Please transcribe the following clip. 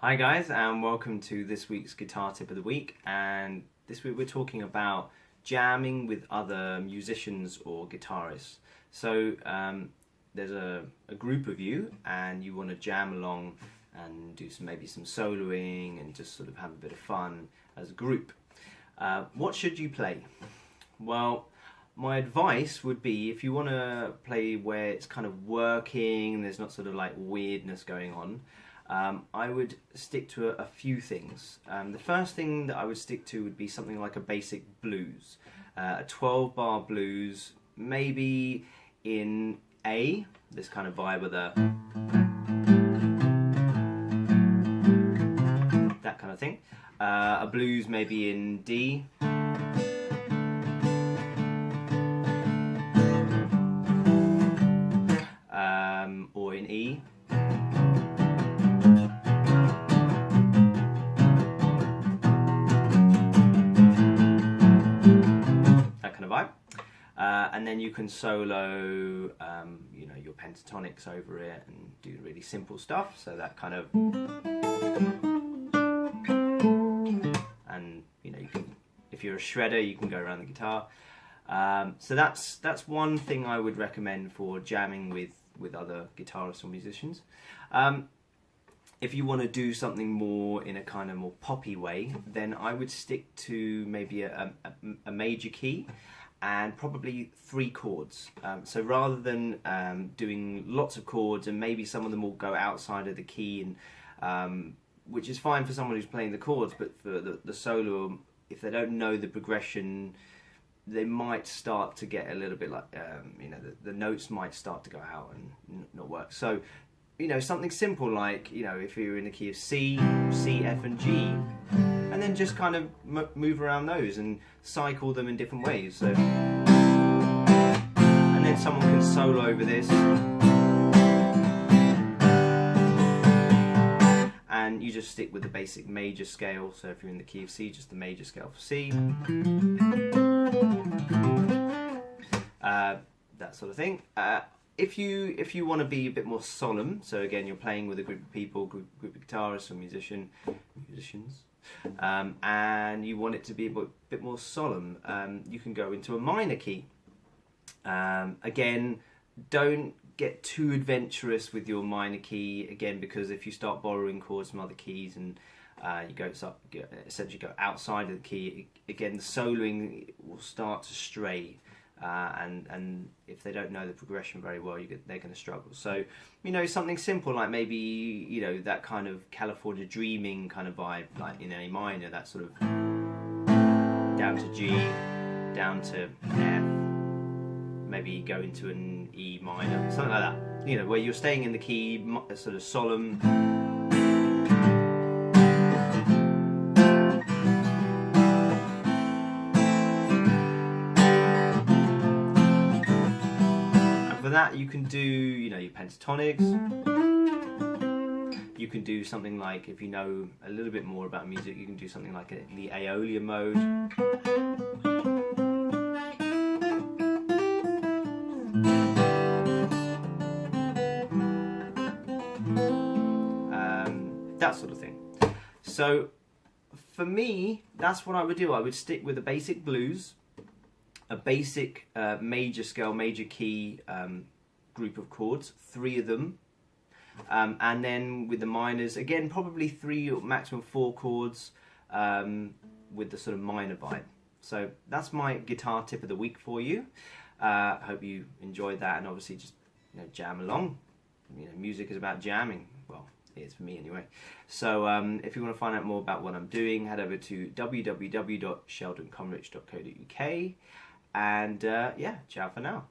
Hi guys, and welcome to this week's guitar tip of the week. And this week we're talking about jamming with other musicians or guitarists. So there's a group of you and you want to jam along and do maybe some soloing and just sort of have a bit of fun as a group. What should you play? Well, my advice would be, if you want to play where it's kind of working and there's not sort of like weirdness going on, I would stick to a few things. The first thing that I would stick to would be something like a basic blues, a 12-bar blues, maybe in A, this kind of vibe with that kind of thing. A blues maybe in D. Or in E. And then you can solo, your pentatonics over it and do really simple stuff. So that kind of, and you can, if you're a shredder, you can go around the guitar. So that's one thing I would recommend for jamming with other guitarists or musicians. If you want to do something more in a kind of more poppy way, then I would stick to maybe a major key and probably 3 chords. So rather than doing lots of chords, and maybe some of them will go outside of the key, and which is fine for someone who's playing the chords, but for the solo, if they don't know the progression, they might start to get a little bit like, the notes might start to go out and not work. So, something simple like, if you're in the key of C, F and G, and then just kind of move around those and cycle them in different ways. So, and then someone can solo over this, and you just stick with the basic major scale. So if you're in the key of C, just the major scale for C, that sort of thing. If you want to be a bit more solemn, so again you're playing with a group of people, group of guitarists or musicians, and you want it to be a bit more solemn, you can go into a minor key. Again, don't get too adventurous with your minor key, again, because if you start borrowing chords from other keys and you essentially go outside of the key, again the soloing will start to stray. And if they don't know the progression very well, they're going to struggle. So, something simple like maybe, that kind of California Dreaming kind of vibe, like in A minor, that sort of down to G, down to F, maybe go into an E minor, something like that. Where you're staying in the key, sort of solemn. That you can do, your pentatonics. You can do something like, if you know a little bit more about music, you can do something like the Aeolian mode. That sort of thing. So for me, that's what I would do. I would stick with a basic blues, a basic major scale, major key group of chords, 3 of them, and then with the minors, again probably 3 or maximum 4 chords with the sort of minor vibe. So that's my guitar tip of the week for you. I hope you enjoyed that, and obviously just jam along. Music is about jamming. Well, it is for me anyway. So if you want to find out more about what I'm doing, head over to www.sheldonconrich.co.uk. And yeah, ciao for now.